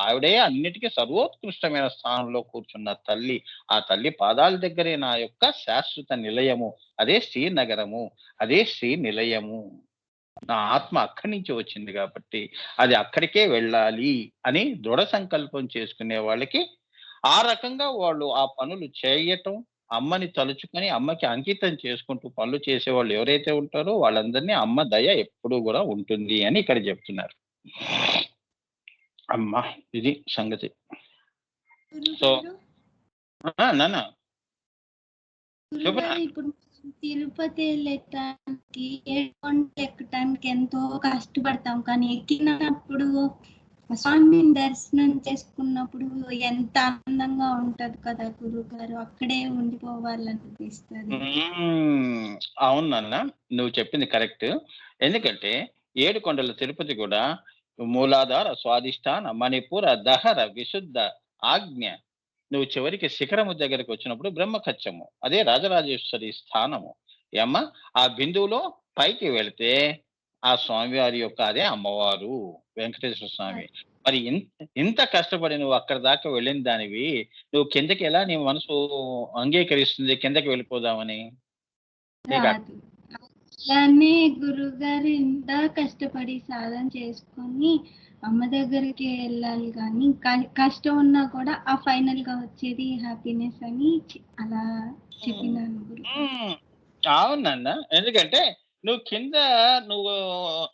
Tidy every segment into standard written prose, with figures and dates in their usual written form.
ఆవిడే అన్నిటికీ సర్వోత్కృష్టమైన స్థానంలో కూర్చున్న తల్లి. ఆ తల్లి పాదాల దగ్గరే నా యొక్క శాశ్వత నిలయము. అదే శ్రీనగరము, అదే శ్రీ నిలయము. నా ఆత్మ అక్కడి నుంచి వచ్చింది కాబట్టి అది అక్కడికే వెళ్ళాలి అని దృఢ సంకల్పం చేసుకునే వాళ్ళకి ఆ రకంగా వాళ్ళు ఆ పనులు చేయటం, అమ్మని తలుచుకొని అమ్మకి అంకితం చేసుకుంటూ పనులు చేసేవాళ్ళు ఎవరైతే ఉంటారో వాళ్ళందరినీ అమ్మ దయ ఎప్పుడూ కూడా ఉంటుంది అని ఇక్కడ చెప్తున్నారు. అమ్మా, ఇది సంగతి. సో గురుగారు నాన్న చెప్పు. గురుగారు ఇప్పుడు తిరుపతి వెళ్ళటానికి 7 కొండలు ఎక్కటానికి ఎంతో కష్టపడతాం, కానీ ఎక్కినప్పుడు స్వామిని దర్శనం చేసుకున్నప్పుడు ఎంత ఆనందంగా ఉంటది కదా గురుగారు, అక్కడే ఉండిపోవాలనిపిస్తుంది. అవును నాన్న, నువ్వు చెప్పింది కరెక్ట్. ఎందుకంటే 7 కొండల తిరుపతి కూడా మూలాధార, స్వాదిష్టాన, మణిపూర, దహర, విశుద్ధ, ఆజ్ఞ. నువ్వు చివరికి శిఖరము దగ్గరికి వచ్చినప్పుడు బ్రహ్మకచ్చము, అదే రాజరాజేశ్వరి స్థానము. ఏమ్మ, ఆ బిందువులో పైకి వెళితే ఆ స్వామివారి యొక్క అదే అమ్మవారు వెంకటేశ్వర స్వామి. మరి ఇంత కష్టపడి నువ్వు అక్కడ దాకా వెళ్ళిన దానివి, నువ్వు కిందకి ఎలా నీ మనసు అంగీకరిస్తుంది కిందకి వెళ్ళిపోదామని? అలానే గురుగారు ఇంత కష్టపడి సాధన చేసుకొని అమ్మ దగ్గరికి వెళ్ళాలి, కానీ కష్టం ఉన్నా కూడా ఆ ఫైనల్ గా వచ్చేది హ్యాపీనెస్ అని అలా చెప్పినాను గురు. అవునన్నా, ఎందుకంటే నువ్వు కింద నువ్వు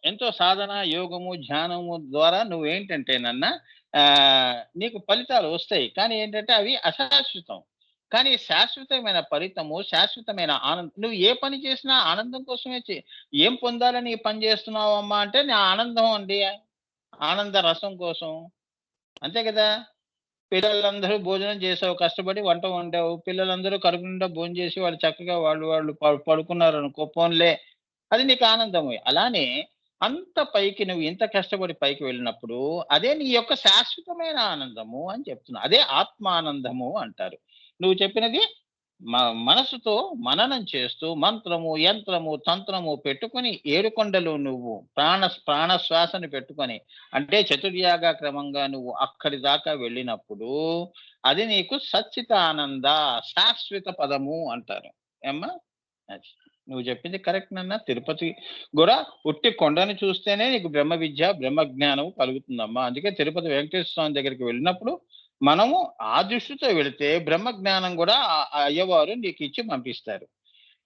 ఎంతో సాధన, యోగము, ధ్యానము ద్వారా నువ్వేంటంటేనన్నా నీకు ఫలితాలు వస్తాయి, కానీ ఏంటంటే అవి అశాశ్వతం. కానీ శాశ్వతమైన ఫలితము, శాశ్వతమైన ఆనందం. నువ్వు ఏ పని చేసినా ఆనందం కోసమే ఏం పొందాలని ఈ పని చేస్తున్నావు అమ్మా అంటే, నా ఆనందం అండి, ఆనంద రసం కోసం. అంతే కదా. పిల్లలందరూ భోజనం చేసావు, కష్టపడి వంట వండావు, పిల్లలందరూ కడుపు నిండా భోజనం చేసి వాళ్ళు చక్కగా వాళ్ళు పడుకున్నారు అనుకో, పోన్లే, అది నీకు ఆనందమే. అలానే అంత పైకి నువ్వు ఇంత కష్టపడి పైకి వెళ్ళినప్పుడు అదే నీ యొక్క శాశ్వతమైన ఆనందము అని చెప్తున్నా. అదే ఆత్మానందము అంటారు. నువ్వు చెప్పినది మనసుతో మననం చేస్తూ మంత్రము, యంత్రము, తంత్రము పెట్టుకొని 7 కొండలు నువ్వు ప్రాణశ్వాసను పెట్టుకొని, అంటే చతుర్యాగ క్రమంగా నువ్వు అక్కడి దాకా వెళ్ళినప్పుడు అది నీకు సచ్చిత ఆనంద శాశ్వత పదము అంటారు. ఏమ్మా, అది నువ్వు చెప్పింది కరెక్ట్ నాన్న. తిరుపతి కూడా ఉట్టి కొండని చూస్తేనే నీకు బ్రహ్మ విద్య, బ్రహ్మ జ్ఞానం కలుగుతుందమ్మా. అందుకే తిరుపతి వెంకటేశ్వర స్వామి దగ్గరికి వెళ్ళినప్పుడు మనము ఆ దృష్టితో వెళితే బ్రహ్మ జ్ఞానం కూడా అయ్యవారు నీకు ఇచ్చి పంపిస్తారు.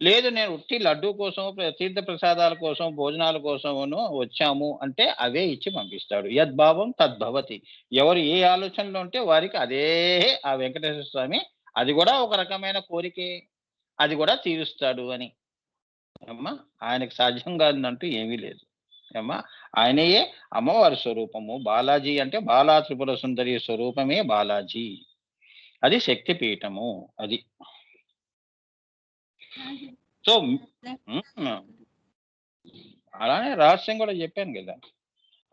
లేదు నేను ఉట్టి లడ్డూ కోసం, తీర్థ ప్రసాదాల కోసం, భోజనాల కోసమును వచ్చాము అంటే అవే ఇచ్చి పంపిస్తాడు. యద్భావం తద్భవతి. ఎవరు ఏ ఆలోచనలో ఉంటే వారికి అదే ఆ వెంకటేశ్వర స్వామి, అది కూడా ఒక రకమైన కోరికే, అది కూడా తీరుస్తాడు అని. అమ్మా, ఆయనకు సాధ్యం కాదంటూ ఏమీ లేదు. అమ్మా, ఆయనయే అమ్మవారి స్వరూపము. బాలాజీ అంటే బాలా త్రిపుర సుందరి స్వరూపమే బాలాజీ. అది శక్తి పీఠము. అది సో అలానే రహస్యం కూడా చెప్పాను కదా.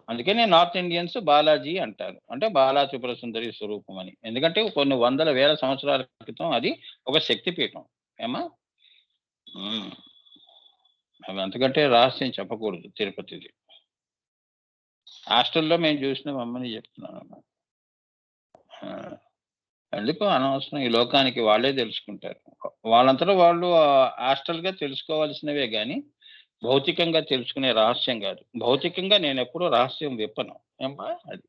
అందుకనే నార్త్ ఇండియన్స్ బాలాజీ అంటారు, అంటే బాలా త్రిపుర సుందరి స్వరూపం అని. ఎందుకంటే కొన్ని వందల వేల సంవత్సరాల క్రితం అది ఒక శక్తి పీఠం. ఏమా, అవి అంతకంటే రహస్యం చెప్పకూడదు తిరుపతిది. హాస్టల్లో మేము చూసిన అమ్మని చెప్తున్నాను. ఎందుకు అనవసరం, ఈ లోకానికి వాళ్ళే తెలుసుకుంటారు. వాళ్ళంతటా వాళ్ళు హాస్టల్గా తెలుసుకోవాల్సినవే కానీ భౌతికంగా తెలుసుకునే రహస్యం కాదు. భౌతికంగా నేను ఎప్పుడూ రహస్యం విప్పను. ఏమ్మా, అది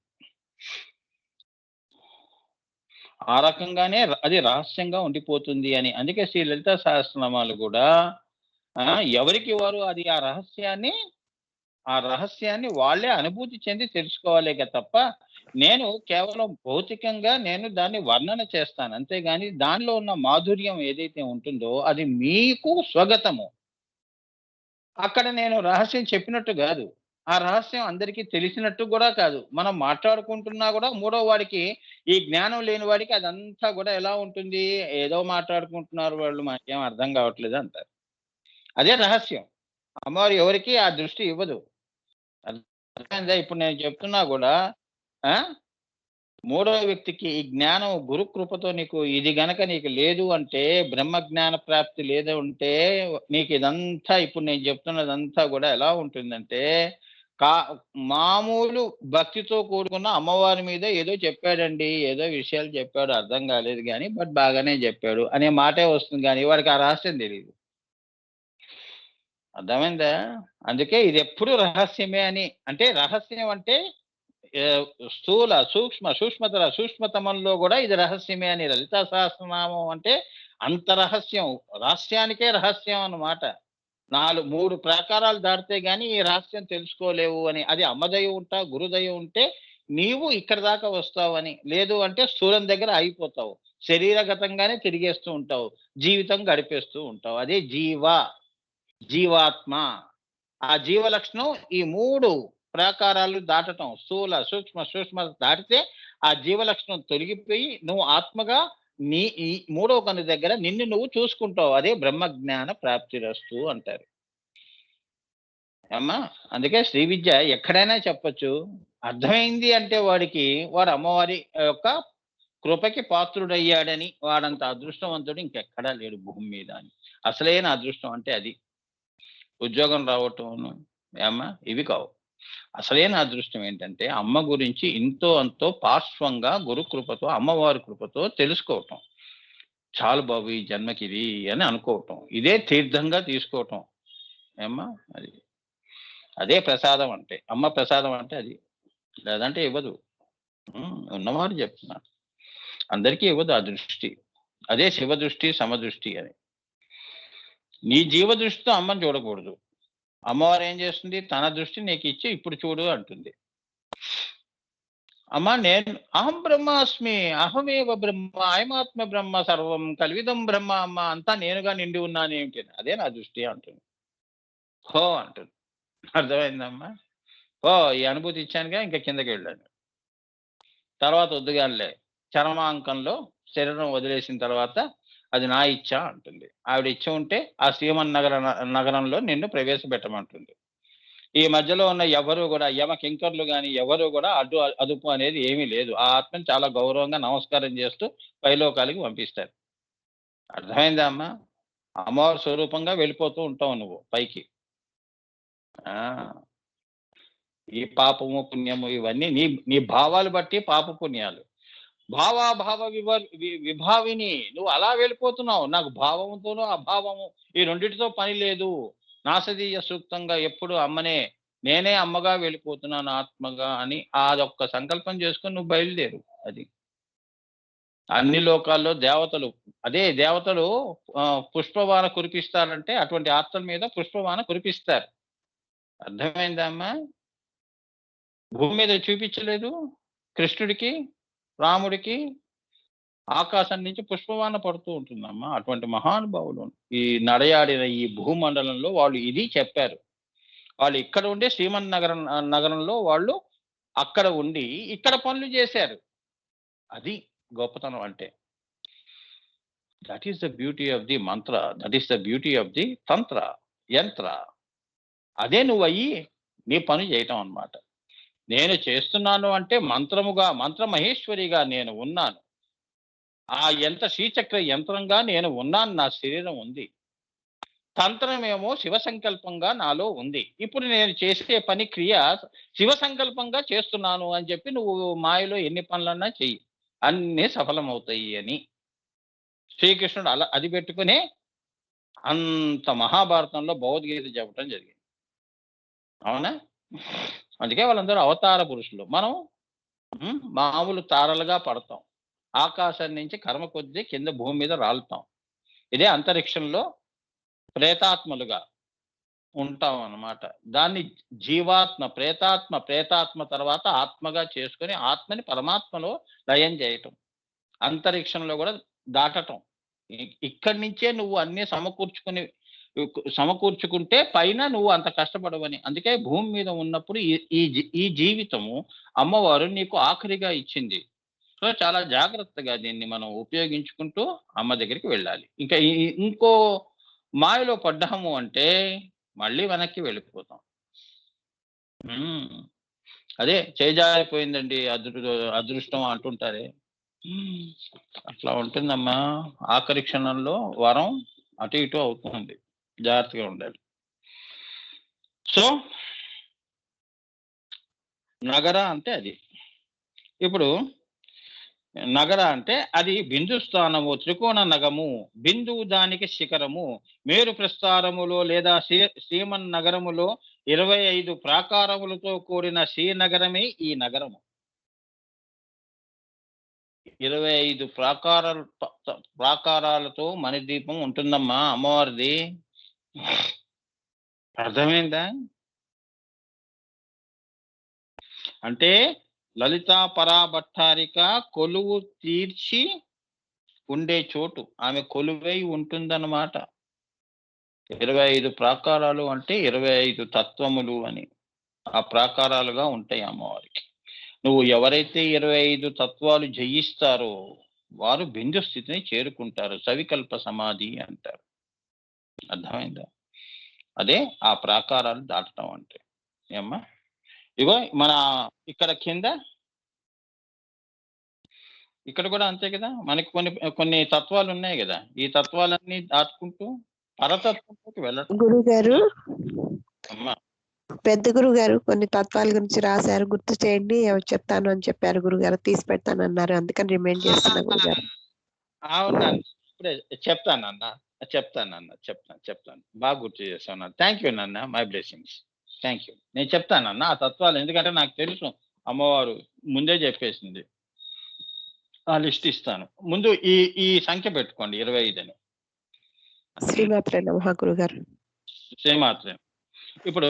ఆ రకంగానే అది రహస్యంగా ఉండిపోతుంది అని. అందుకే శ్రీ లలితా సహస్రనామాలు కూడా ఎవరికి వారు అది ఆ రహస్యాన్ని వాళ్ళే అనుభూతి చెంది తెలుసుకోవాలే తప్ప నేను కేవలం భౌతికంగా నేను దాన్ని వర్ణన చేస్తాను, అంతేగాని దానిలో ఉన్న మాధుర్యం ఏదైతే ఉంటుందో అది మీకు స్వగతము. అక్కడ నేను రహస్యం చెప్పినట్టు కాదు, ఆ రహస్యం అందరికీ తెలిసినట్టు కూడా కాదు. మనం మాట్లాడుకుంటున్నా కూడా మూడో వాడికి, ఈ జ్ఞానం లేని వాడికి అదంతా కూడా ఎలా ఉంటుంది, ఏదో మాట్లాడుకుంటున్నారు వాళ్ళు, మనకేం అర్థం కావట్లేదు అంటారు. అదే రహస్యం. అమ్మవారు ఎవరికి ఆ దృష్టి ఇవ్వదు. ఇప్పుడు నేను చెప్తున్నా కూడా మూడవ వ్యక్తికి ఈ జ్ఞానం గురుకృపతో నీకు ఇది గనక నీకు లేదు అంటే, బ్రహ్మ జ్ఞాన ప్రాప్తి లేదు అంటే నీకు ఇదంతా ఇప్పుడు నేను చెప్తున్నదంతా కూడా ఎలా ఉంటుందంటే కా మామూలు భక్తితో కూడుకున్న అమ్మవారి మీద ఏదో చెప్పాడండి, ఏదో విషయాలు చెప్పాడు, అర్థం కాలేదు గానీ, బట్ బాగానే చెప్పాడు అనే మాటే వస్తుంది గానీ, వాడికి ఆ రహస్యం తెలీదు. అర్థమైందా? అందుకే ఇదెప్పుడు రహస్యమే అని. అంటే రహస్యం అంటే ఆహ్, స్థూల, సూక్ష్మతమంలో గూడా ఇది రహస్యమే అని. లలితా సహస్రనామం అంటే అంత రహస్యం. రహస్యానికే రహస్యం అన్నమాట. 3 ప్రాకారాలు దాటితే గాని ఈ రహస్యం తెలుసుకోలేవు అని. అది అమ్మ దయ ఉంటా, గురు దయ ఉంటే నీవు ఇక్కడి దాకా వస్తావని. లేదు అంటే స్థూలం దగ్గర ఆగిపోతావు. శరీరగతంగానే తిరిగేస్తూ ఉంటావు. జీవితం గడిపేస్తూ ఉంటావు. అదే జీవాత్మ. ఆ జీవ లక్షణం ఈ 3 ప్రాకారాలు దాటటం. స్థూల, సూక్ష్మ దాటితే ఆ జీవ లక్షణం తొలగిపోయి నువ్వు ఆత్మగా ఈ మూడో కన్ను దగ్గర నిన్ను నువ్వు చూసుకుంటావు. అదే బ్రహ్మజ్ఞాన ప్రాప్తిరస్తు అంటారు. అమ్మా! అందుకే శ్రీ విద్య ఎక్కడైనా చెప్పొచ్చు. అర్థమైంది అంటే వాడు అమ్మవారి యొక్క కృపకి పాత్రుడయ్యాడని, వాడంత అదృష్టవంతుడు ఇంకెక్కడా లేడు భూమి మీద అని. అసలైన అదృష్టం అంటే అది. ఉద్యోగం రావటమును ఏమ్మా! ఇవి కావు. అసలైన అదృష్టం ఏంటంటే అమ్మ గురించి ఇంతో అంతో పార్శ్వంగా గురు కృపతో, అమ్మవారి కృపతో తెలుసుకోవటం. చాలు బాబు ఈ జన్మకిది అని అనుకోవటం. ఇదే తీర్థంగా తీసుకోవటం. ఏమ్మా! అది. అదే ప్రసాదం అంటే. అమ్మ ప్రసాదం అంటే అది. లేదంటే ఇవ్వదు. ఉన్నవారు చెప్తున్నారు. అందరికీ ఇవ్వదు ఆ దృష్టి. అదే శివదృష్టి, సమదృష్టి అని. నీ జీవ దృష్టితో అమ్మని చూడకూడదు. అమ్మవారు ఏం చేస్తుంది? తన దృష్టి నీకిచ్చి ఇప్పుడు చూడు అంటుంది. అమ్మ నేను అహం బ్రహ్మాస్మి, అహమేవ బ్రహ్మ, అయమాత్మ బ్రహ్మ సర్వం కలివిదం బ్రహ్మ అమ్మ అంతా నేనుగా నిండి ఉన్నానేమిటి? అదే నా దృష్టి అంటుంది. హో అంటుంది. అర్థమైందమ్మా? ఓ ఈ అనుభూతి ఇచ్చానుగా ఇంకా కిందకెళ్ళాను. తర్వాత వద్దుగానిలే చరమాంకంలో శరీరం వదిలేసిన తర్వాత అది నా ఇచ్చ అంటుంది. ఆవిడ ఇచ్చ ఉంటే ఆ నగరంలో నిన్ను ప్రవేశపెట్టమంటుంది. ఈ మధ్యలో ఉన్న ఎవరు గూడా యమ కింకర్లు గాని ఎవరు గూడా అదుపు అనేది ఏమీ లేదు. ఆ ఆత్మని చాలా గౌరవంగా నమస్కారం చేస్తూ పైలోకాలకి పంపిస్తారు. అర్థమైందా అమ్మా? అమ్మవారి స్వరూపంగా వెళ్ళిపోతూ ఉంటావు నువ్వు పైకి. ఆ! ఈ పాపము, పుణ్యము ఇవన్నీ నీ నీ భావాలు బట్టి పాప పుణ్యాలు. భావాభావ విభావిని నువ్వు అలా వెళ్ళిపోతున్నావు. నాకు భావముతోనూ అభావము ఈ రెండిటితో పని లేదు. నాసదీయ సూక్తంగా ఎప్పుడు అమ్మనే నేనే అమ్మగా వెళ్ళిపోతున్నాను ఆత్మగా అని అదొక్క సంకల్పం చేసుకొని నువ్వు బయలుదేరు. అది. అన్ని లోకాల్లో దేవతలు అదే దేవతలు పుష్పవాన కురిపిస్తారంటే అటువంటి ఆత్మల మీద పుష్పవాన కురిపిస్తారు. అర్థమైందా అమ్మా? భూమి మీద చూపించలేదు కృష్ణుడికి, రాముడికి ఆకాశం నుంచి పుష్పవాన పడుతూ ఉంటుందమ్మా. అటువంటి మహానుభావులు ఈ నడయాడిన ఈ భూమండలంలో వాళ్ళు ఇది చెప్పారు. వాళ్ళు ఇక్కడ ఉండే నగరంలో వాళ్ళు అక్కడ ఉండి ఇక్కడ పనులు చేశారు. అది గొప్పతనం అంటే. That is the beauty of the mantra. That is the beauty of the tantra, yantra. అదే నువ్వయ్యి నీ పని చేయటం అన్నమాట. నేను చేస్తున్నాను అంటే మంత్ర మహేశ్వరిగా నేను ఉన్నాను. ఆ శ్రీచక్ర యంత్రంగా నేను ఉన్నాను. నా శరీరం ఉంది. తంత్రమేమో శివ సంకల్పంగా నాలో ఉంది. ఇప్పుడు నేను చేసే పని క్రియ శివ సంకల్పంగా చేస్తున్నాను అని చెప్పి నువ్వు మాయలో ఎన్ని పనులన్నా చెయ్యి. అన్నీ సఫలమవుతాయి అని శ్రీకృష్ణుడు అది పెట్టుకునే అంత మహాభారతంలో భగవద్గీత చెప్పడం జరిగింది. అవునా? అందుకే వాళ్ళందరూ అవతార పురుషులు. మనం మామూలు తారలుగా పడతాం. ఆకాశం నుంచి కర్మ కొద్దీ కింద భూమి మీద రాలుతాం. ఇదే అంతరిక్షంలో ప్రేతాత్మలుగా ఉంటాం అన్నమాట. దాన్ని ప్రేతాత్మ తర్వాత ఆత్మగా చేసుకొని ఆత్మని పరమాత్మలో లయం చేయటం. అంతరిక్షంలో కూడా దాటటం. ఇక్కడి నుంచే నువ్వు అన్నీ సమకూర్చుకుంటే పైన నువ్వు అంత కష్టపడవని. అందుకే భూమి మీద ఉన్నప్పుడు ఈ జీవితము అమ్మవారు నీకు ఆఖరిగా ఇచ్చింది. సో చాలా జాగ్రత్తగా దీన్ని మనం ఉపయోగించుకుంటూ అమ్మ దగ్గరికి వెళ్ళాలి. ఇంకా ఇంకో మాయలో పడ్డాము అంటే మళ్ళీ వెనక్కి వెళ్ళిపోతాం. అదే చేజారిపోయిందండి అదృష్టం అంటుంటారే. అట్లా ఉంటుందమ్మా. ఆఖరి క్షణంలో వరం అటు ఇటు అవుతుంది. జాగ్రత్తగా ఉండాలి. సో నగర అంటే అది. ఇప్పుడు నగర అంటే అది బిందు స్థానము, త్రికోణ నగము, బిందువు దానికి శిఖరము, మేరు ప్రస్థారములో లేదా శ్రీమన్ నగరములో 25 ప్రాకారములతో కూడిన శ్రీనగరమే ఈ నగరము. 25 ప్రాకారాలతో మణిదీపం ఉంటుందమ్మా అమ్మవారిది. అర్థమైందా? అంటే లలితా పరాభట్టారిక కొలువు తీర్చి ఉండే చోటు, ఆమె కొలువై ఉంటుందన్నమాట. 25 ప్రాకారాలు అంటే 25 తత్వములు అని, ఆ ప్రాకారాలుగా ఉంటాయి అమ్మవారికి. నువ్వు ఎవరైతే 25 తత్వాలు జయిస్తారో వారు బిందు స్థితిని చేరుకుంటారు. సవికల్ప సమాధి అంటారు. అర్థమైందా? అదే ఆ ప్రాకారాలు దాటడం అంటే. ఏమ్మా, ఇగో మన ఇక్కడ కింద ఇక్కడ కూడా అంతే కదా, మనకి కొన్ని కొన్ని తత్వాలు ఉన్నాయి కదా, ఈ తత్వాలన్నీ దాటుకుంటూ పరతత్వంలోకి వెళ్ళటం. గురువు గారు, అమ్మా పెద్ద గురువు గారు కొన్ని తత్వాల గురించి రాశారు, గుర్తు చేయండి, చెప్తాను అని చెప్పారు గురుగారు, తీసి పెడతాను అన్నారు, అందుకని రిమైండ్ చేస్తున్నా గురుగారు. అవునా, ఇప్పుడే చెప్తానన్నా, చెప్తాను. బాగా గుర్తు చేస్తాను. థ్యాంక్ యూ నాన్న, మై బ్లెస్సింగ్స్. Thank you. నేను చెప్తానన్నా ఆ తత్వాలు, ఎందుకంటే నాకు తెలుసు అమ్మవారు ముందే చెప్పేసింది. ఆ లిస్ట్ ఇస్తాను. ముందు ఈ ఈ సంఖ్య పెట్టుకోండి, 25 అని. శ్రీమాత్రే నమః గురుగారు. శ్రీమాత్రే. ఇప్పుడు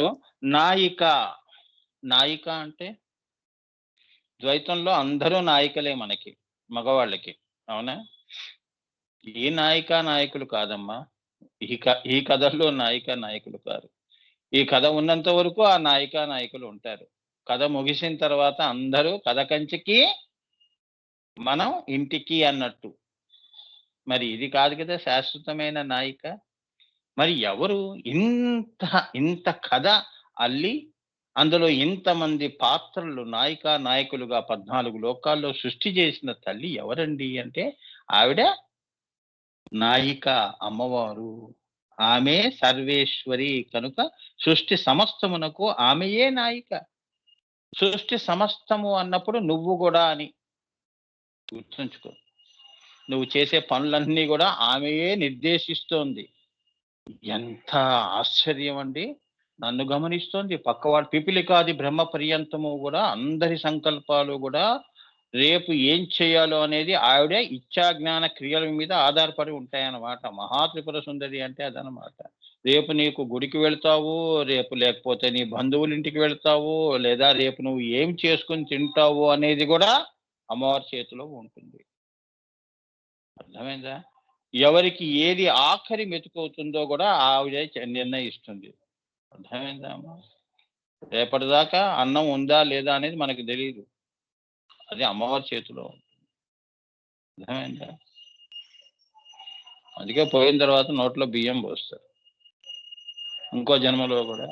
నాయిక అంటే ద్వైతంలో అందరూ నాయికలే మనకి, మగవాళ్ళకి. అవునా? ఈ నాయకులు కాదమ్మా, ఈ కథల్లో నాయకులు కాదు. ఈ కథ ఉన్నంత వరకు ఆ నాయకులు ఉంటారు. కథ ముగిసిన తర్వాత అందరూ కథ కంచికి మనం ఇంటికి అన్నట్టు. మరి ఇది కాదు కదా శాశ్వతమైన నాయిక. మరి ఎవరు ఇంత కథ అల్లి అందులో ఇంతమంది పాత్రలు నాయకులుగా 14 లోకాల్లో సృష్టి చేసిన తల్లి ఎవరండి అంటే ఆవిడ నాయిక, అమ్మవారు. ఆమె సర్వేశ్వరి కనుక సృష్టి సమస్తమునకు ఆమెయే నాయిక. సృష్టి సమస్తము అన్నప్పుడు నువ్వు కూడా అని గుర్తుంచుకో. నువ్వు చేసే పనులన్నీ కూడా ఆమెయే నిర్దేశిస్తోంది. ఎంత ఆశ్చర్యం అండి! నన్ను గమనిస్తోంది, పక్కవాడు పిపిలికాది బ్రహ్మ పర్యంతము కూడా అందరి సంకల్పాలు కూడా రేపు ఏం చేయాలో అనేది ఆవిడే ఇచ్ఛాజ్ఞాన క్రియల మీద ఆధారపడి ఉంటాయన్నమాట. మహాత్రిపుర సుందరి అంటే అదనమాట. రేపు నీకు గుడికి వెళ్తావు, రేపు లేకపోతే నీ బంధువుల ఇంటికి వెళ్తావు, లేదా రేపు నువ్వు ఏం చేసుకుని తింటావు అనేది కూడా అమ్మవారి చేతిలో ఉంటుంది. అర్థమైందా? ఎవరికి ఏది ఆఖరి మెతుకవుతుందో కూడా ఆవిడే నిర్ణయిస్తుంది. అర్థమైందా అమ్మా? రేపటిదాకా అన్నం ఉందా లేదా అనేది మనకు తెలియదు, అది అమ్మవారి చేతిలో. అర్థమైందా? అందుకే పోయిన తర్వాత నోట్లో బియ్యం పోస్తారు. ఇంకో జన్మలో కూడా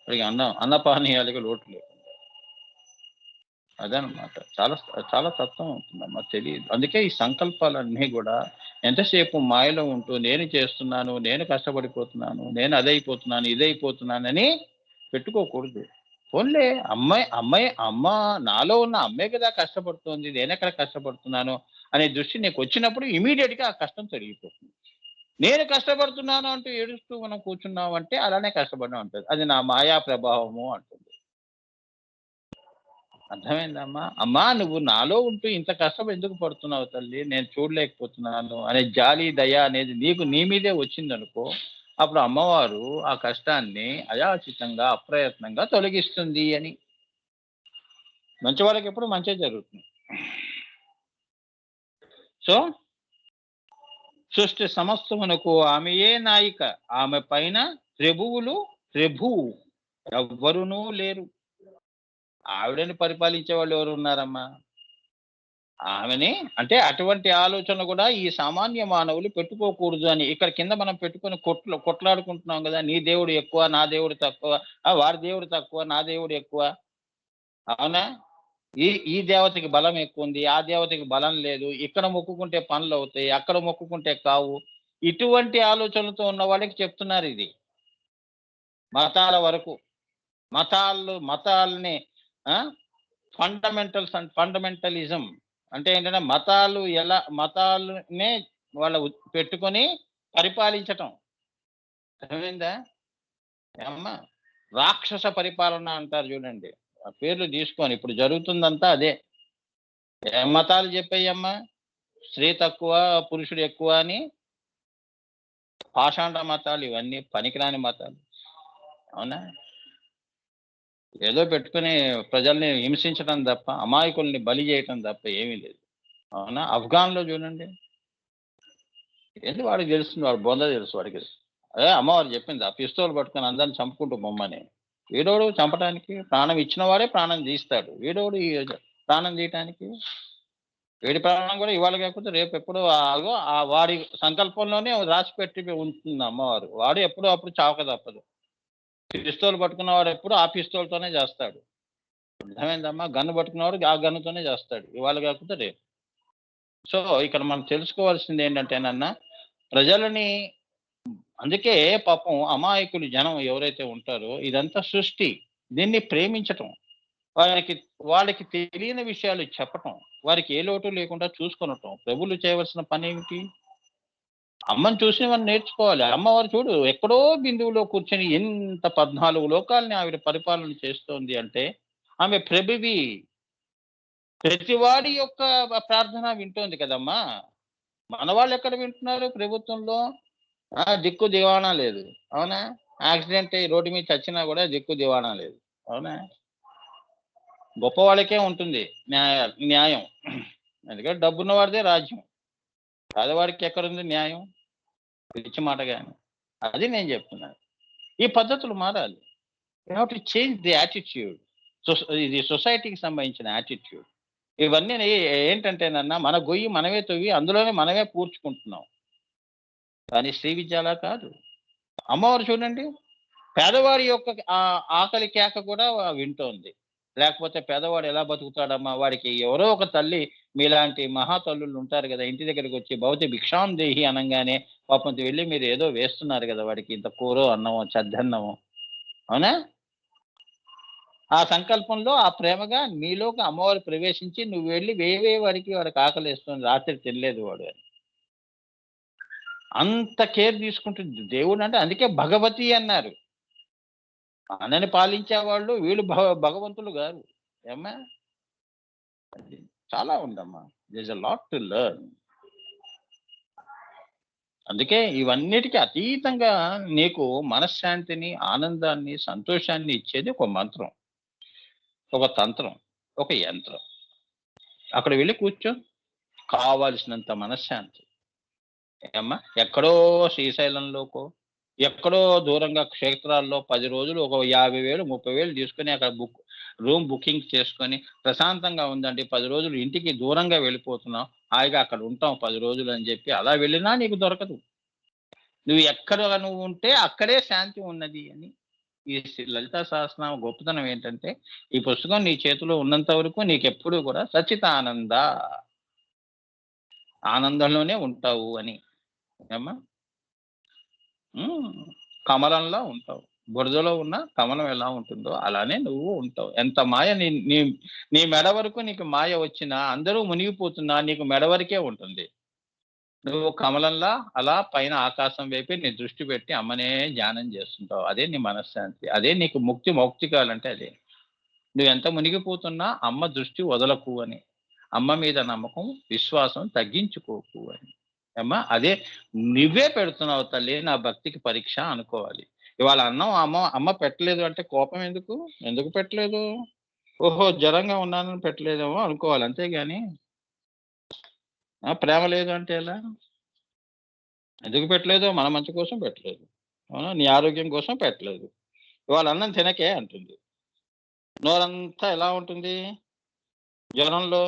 వాడికి అన్నపానీయాలకి లోటు లేకుండా. అదనమాట. చాలా చాలా తత్వం ఉంటుందమ్మా, తెలియదు. అందుకే ఈ సంకల్పాలన్నీ కూడా ఎంతసేపు మాయలో ఉంటూ నేను చేస్తున్నాను, నేను కష్టపడిపోతున్నాను, నేను అదైపోతున్నాను, ఇదైపోతున్నానని పెట్టుకోకూడదు. పోన్లే, అమ్మ నాలో ఉన్న అమ్మే కదా కష్టపడుతోంది, నేనెక్కడ కష్టపడుతున్నాను అనే దృష్టి నీకు వచ్చినప్పుడు ఇమీడియట్గా ఆ కష్టం తొలగిపోతుంది. నేను కష్టపడుతున్నాను అంటూ ఏడుస్తూ మనం కూర్చున్నాం అంటే అలానే కష్టపడినా ఉంటుంది, అది నా మాయా ప్రభావము అంటుంది. అర్థమైందమ్మా? అమ్మా నువ్వు నాలో ఉంటూ ఇంత కష్టం ఎందుకు పడుతున్నావు తల్లి, నేను చూడలేకపోతున్నాను అనే జాలి దయ అనేది నీ మీదే వచ్చిందనుకో, అప్పుడు అమ్మవారు ఆ కష్టాన్ని అయాచితంగా అప్రయత్నంగా తొలగిస్తుంది అని. మంచి వాళ్ళకి ఎప్పుడు మంచి జరుగుతుంది. సో సృష్టి సమస్తమునకు ఆమెయే నాయిక. ఆమె పైన ప్రభువు ఎవ్వరునూ లేరు. ఆవిడని పరిపాలించే వాళ్ళు ఎవరు ఉన్నారమ్మా? ఆమెని అంటే అటువంటి ఆలోచన కూడా ఈ సామాన్య మానవులు పెట్టుకోకూడదు అని ఇక్కడ కింద మనం పెట్టుకొని కొట్లాడుకుంటున్నాం కదా, నీ దేవుడు ఎక్కువ, నా దేవుడు తక్కువ, వాడి దేవుడు తక్కువ, నా దేవుడు ఎక్కువ. అవునా? ఈ దేవతకి బలం ఎక్కువ ఉంది, ఆ దేవతకి బలం లేదు, ఇక్కడ మొక్కుకుంటే పనులు అవుతాయి, అక్కడ మొక్కుకుంటే కావు. ఇటువంటి ఆలోచనలతో ఉన్న వాళ్ళకి చెప్తున్నారు ఇది మతాల వరకు. మతాల్ని ఫండమెంటల్స్ అండ్ ఫండమెంటలిజం అంటే ఏంటంటే మతాలనే వాళ్ళ పెట్టుకొని పరిపాలించటం. అర్థమైందా అమ్మా? రాక్షస పరిపాలన అంటారు చూడండి, ఆ పేర్లు తీసుకొని ఇప్పుడు జరుగుతుందంతా అదే. ఏం మతాలు చెప్పాయమ్మా? స్త్రీ తక్కువ పురుషుడు ఎక్కువ అని పాషాండ మతాలు, ఇవన్నీ పనికిరాని మతాలు. అవునా? ఏదో పెట్టుకుని ప్రజల్ని హింసించడం తప్ప, అమాయకుల్ని బలి చేయటం తప్ప ఏమీ లేదు. అవునా? ఆఫ్ఘాన్లో చూడండి, ఏంటి వాడికి తెలుస్తుంది, వాడు బొంద తెలుసు వాడికి. అదే అమ్మవారు చెప్పింది, ఆ పిస్తోల్ పట్టుకొని అందరిని చంపుకుంటూ బొమ్మని. వీడోడు చంపడానికి, ప్రాణం ఇచ్చిన వాడే ప్రాణం తీస్తాడు, వీడోడు ఈ ప్రాణం తీయటానికి. వీడి ప్రాణం కూడా ఇవాళ కాకపోతే రేపు ఎప్పుడో ఆ వాడి సంకల్పంలోనే రాసి పెట్టి ఉంటుంది అమ్మవారు. వాడు ఎప్పుడో అప్పుడు చావక తప్పదు. పిస్తోల్ పట్టుకున్నవాడు ఎప్పుడు ఆ పిస్తోల్తోనే చేస్తాడు. అర్థమైందమ్మా? గన్ను పట్టుకున్నవాడు ఆ గన్నుతోనే చేస్తాడు, ఇవాళ కాకపోతే రేపు. సో ఇక్కడ మనం తెలుసుకోవాల్సింది ఏంటంటేనన్నా, ప్రజలని, అందుకే పాపం అమాయకులు జనం ఎవరైతే ఉంటారో, ఇదంతా సృష్టి, దీన్ని ప్రేమించటం, వాళ్ళకి తెలియని విషయాలు చెప్పటం, వారికి ఏ లోటు లేకుండా చూసుకొనటం ప్రభువులు చేయవలసిన పని ఏమిటి? అమ్మని చూసి మనం నేర్చుకోవాలి. అమ్మవారు చూడు ఎక్కడో బిందువులో కూర్చొని ఎంత 14 లోకాలని ఆవిడ పరిపాలన చేస్తోంది అంటే ఆమె ప్రభువి. ప్రతివాడి యొక్క ప్రార్థన వింటోంది కదమ్మా. మన వాళ్ళు ఎక్కడ వింటున్నారు ప్రభుత్వంలో? దిక్కు దివాణా లేదు. అవునా? యాక్సిడెంట్ రోడ్డు మీద చచ్చినా కూడా దిక్కు దివాణా లేదు. అవునా? గొప్ప వాళ్ళకే ఉంటుంది న్యాయం, ఎందుకంటే డబ్బున్న వాడిదే రాజ్యం. పేదవాడికి ఎక్కడుంది న్యాయం? పిచ్చి మాట కానీ. అది నేను చెప్తున్నాను. ఈ పద్ధతులు మారాలి. You have to change the attitude. ఇది సొసైటీకి సంబంధించిన యాటిట్యూడ్. ఇవన్నీ ఏంటంటేనన్నా మన గొయ్యి మనమే తవ్వి అందులోనే మనమే పూడ్చుకుంటున్నాం. కానీ శ్రీ విద్య అలా కాదు. అమ్మవారు చూడండి, పేదవాడి యొక్క ఆకలి కేక కూడా వింటోంది. లేకపోతే పేదవాడు ఎలా బతుకుతాడమ్మా? వాడికి ఎవరో ఒక తల్లి, మీలాంటి మహాతల్లులు ఉంటారు కదా, ఇంటి దగ్గరికి వచ్చి భవతి భిక్షాం దేహి అనగానే పాపం వెళ్ళి మీరు ఏదో వేస్తున్నారు కదా వాడికి, ఇంత కూరో అన్నమో చద్దన్నమో. అవునా? ఆ సంకల్పంలో ఆ ప్రేమగా నీలోకి అమ్మవారు ప్రవేశించి నువ్వు వెళ్ళి వాడికి ఆకలి వేస్తుంది, రాత్రి తినలేదు వాడు అని. అంత కేర్ తీసుకుంటుంది దేవుడు. అంటే అందుకే భగవతి అన్నారు. మనని పాలించే వాళ్ళు వీళ్ళు భగవంతులు గారు. ఏమ్మా? చాలా ఉందమ్మా. There is a lot to learn. అందుకే ఇవన్నిటికీ అతీతంగా నీకు మనశ్శాంతిని, ఆనందాన్ని, సంతోషాన్ని ఇచ్చేది ఒక మంత్రం, ఒక తంత్రం, ఒక యంత్రం. అక్కడ వెళ్ళి కూర్చో, కావాల్సినంత మనశ్శాంతి. ఏమ్మా? ఎక్కడో శ్రీశైలంలోకో ఎక్కడో దూరంగా క్షేత్రాల్లో 10 రోజులు ఒక 50,000 30,000 తీసుకుని అక్కడ రూమ్ బుకింగ్ చేసుకొని ప్రశాంతంగా ఉందండి, 10 రోజులు ఇంటికి దూరంగా వెళ్ళిపోతున్నాం, హాయిగా అక్కడ ఉంటాం 10 రోజులు అని చెప్పి అలా వెళ్ళినా నీకు దొరకదు. నువ్వు ఎక్కడ నువ్వు ఉంటే అక్కడే శాంతి ఉన్నది అని. ఈ లలితా సహస్రనామ గొప్పతనం ఏంటంటే, ఈ పుస్తకం నీ చేతిలో ఉన్నంత వరకు నీకెప్పుడు కూడా సచ్చితానంద, ఆనందంలోనే ఉంటావు అని. ఏమ్మా? కమలంలో ఉంటావు. బురదలో ఉన్న కమలం ఎలా ఉంటుందో అలానే నువ్వు ఉంటావు. ఎంత మాయ నీ మెడ వరకు నీకు మాయ వచ్చినా, అందరూ మునిగిపోతున్నా నీకు మెడ వరకే ఉంటుంది. నువ్వు కమలంలా అలా పైన ఆకాశం వైపే నీ దృష్టి పెట్టి అమ్మనే ధ్యానం చేస్తుంటావు. అదే నీ మనశ్శాంతి. అదే నీకు మౌక్తికాలంటే అదే. నువ్వు ఎంత మునిగిపోతున్నా అమ్మ దృష్టి వదలకు అని, అమ్మ మీద నమ్మకం విశ్వాసం తగ్గించుకోకు అని. అమ్మ అదే నువ్వే పెడుతున్నావు తల్లి, నా భక్తికి పరీక్ష అనుకోవాలి. ఇవాళ అన్నం అమ్మ పెట్టలేదు అంటే కోపం ఎందుకు పెట్టలేదు? ఓహో జ్వరంగా ఉన్నానని పెట్టలేదేమో అనుకోవాలి, అంతేగాని ప్రేమ లేదు అంటే ఎలా? ఎందుకు పెట్టలేదు? మన మంచి కోసం పెట్టలేదు. అవునా? నీ ఆరోగ్యం కోసం పెట్టలేదు. ఇవాళ అన్నం తినకే అంటుంది. నోరంతా ఎలా ఉంటుంది జ్వరంలో?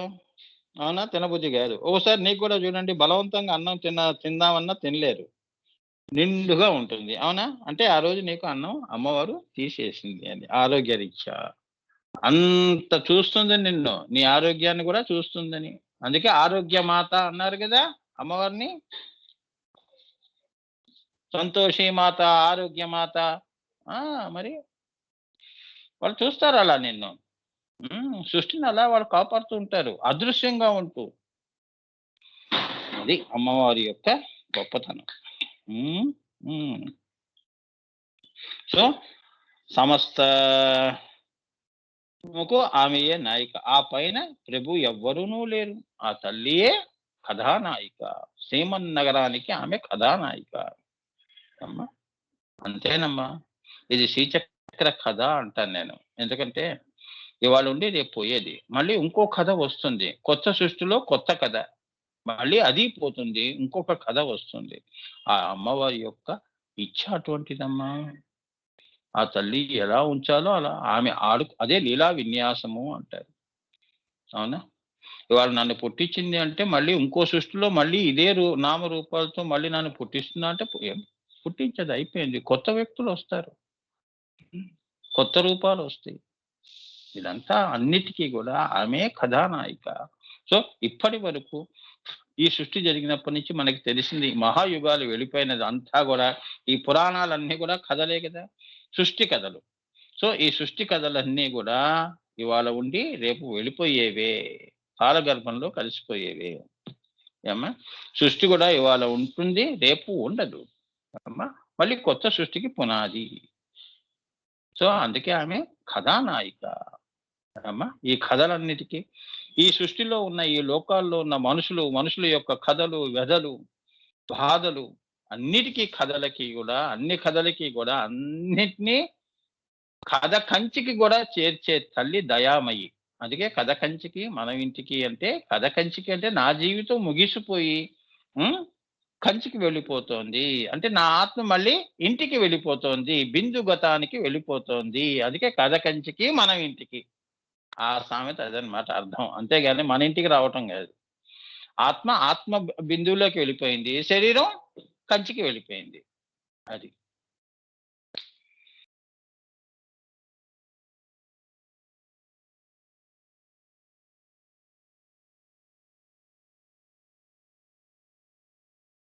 అవునా? తినబుద్ధి కాదు. ఒకసారి నీకు కూడా చూడండి, బలవంతంగా అన్నం తిందామన్నా తినలేరు, నిండుగా ఉంటుంది. అవునా? అంటే ఆ రోజు నీకు అన్నం అమ్మవారు తీసేసింది అని, ఆరోగ్యరీత్యా. అంత చూస్తుంది నిన్ను, నీ ఆరోగ్యాన్ని కూడా చూస్తుందని. అందుకే ఆరోగ్య మాత అన్నారు కదా అమ్మవారిని. సంతోషి మాత, ఆరోగ్య మాత. మరి వాళ్ళు చూస్తారు అలా నిన్ను. సృష్టిని అలా వాళ్ళు కాపాడుతూ ఉంటారు అదృశ్యంగా ఉంటూ. అది అమ్మవారి యొక్క గొప్పతనం. సో సమస్తముకు ఆమెయే నాయిక. ఆ పైన ప్రభు ఎవ్వరూనూ లేరు. ఆ తల్లియే కథానాయిక. శ్రీమన్ నగరానికి ఆమె కథానాయిక అమ్మా. అంతేనమ్మా. ఇది శ్రీచక్ర కథ అంటాను నేను. ఎందుకంటే ఇవాళ ఉండి రేపు పోయేది, మళ్ళీ ఇంకో కథ వస్తుంది. కొత్త సృష్టిలో కొత్త కథ, మళ్ళీ అది పోతుంది, ఇంకొక కథ వస్తుంది. ఆ అమ్మవారి యొక్క ఇచ్చ అటువంటిదమ్మా. ఆ తల్లి ఎలా ఉంచాలో అలా ఆమె అదే లీలా విన్యాసము అంటారు. అవునా? ఇవాళ నన్ను పుట్టించింది అంటే మళ్ళీ ఇంకో సృష్టిలో మళ్ళీ ఇదే నామరూపాలతో మళ్ళీ నన్ను పుట్టిస్తున్నా అంటే పుట్టించదు, అయిపోయింది. కొత్త వ్యక్తులు వస్తారు, కొత్త రూపాలు వస్తాయి. ఇదంతా అన్నిటికీ కూడా ఆమె కథానాయిక. సో ఇప్పటి వరకు ఈ సృష్టి జరిగినప్పటి నుంచి మనకి తెలిసింది, మహాయుగాలు వెళ్ళిపోయినది అంతా కూడా ఈ పురాణాలన్నీ కూడా కథలే కదా, సృష్టి కథలు. సో ఈ సృష్టి కథలన్నీ కూడా ఇవాళ ఉండి రేపు వెళ్ళిపోయేవే, కాలగర్భంలో కలిసిపోయేవే అమ్మా. సృష్టి కూడా ఇవాళ ఉంటుంది, రేపు ఉండదు అమ్మా. మళ్ళీ కొత్త సృష్టికి పునాది. సో అందుకే ఆమె కథానాయిక అమ్మా. ఈ కథలన్నిటికీ, ఈ సృష్టిలో ఉన్న ఈ లోకాల్లో ఉన్న మనుషుల యొక్క కథలు, వ్యధలు, బాధలు అన్నిటికీ కథలకి కూడా, అన్ని కథలకి కూడా అన్నిటినీ కథ కంచికి కూడా చేర్చే తల్లి దయామయి. అందుకే కథ కంచికి మనం ఇంటికి అంటే, కథ కంచికి అంటే నా జీవితం ముగిసిపోయి కంచికి వెళ్ళిపోతోంది అంటే నా ఆత్మ మళ్ళీ ఇంటికి వెళ్ళిపోతోంది, బిందు గతానికి వెళ్ళిపోతోంది. అందుకే కథ కంచికి మనం ఇంటికి. ఆ సామెత అదనమాట అర్థం. అంతేగాని మన ఇంటికి రావటం కాదు. ఆత్మ బిందువులోకి వెళ్ళిపోయింది, శరీరం కంచికి వెళ్ళిపోయింది. అది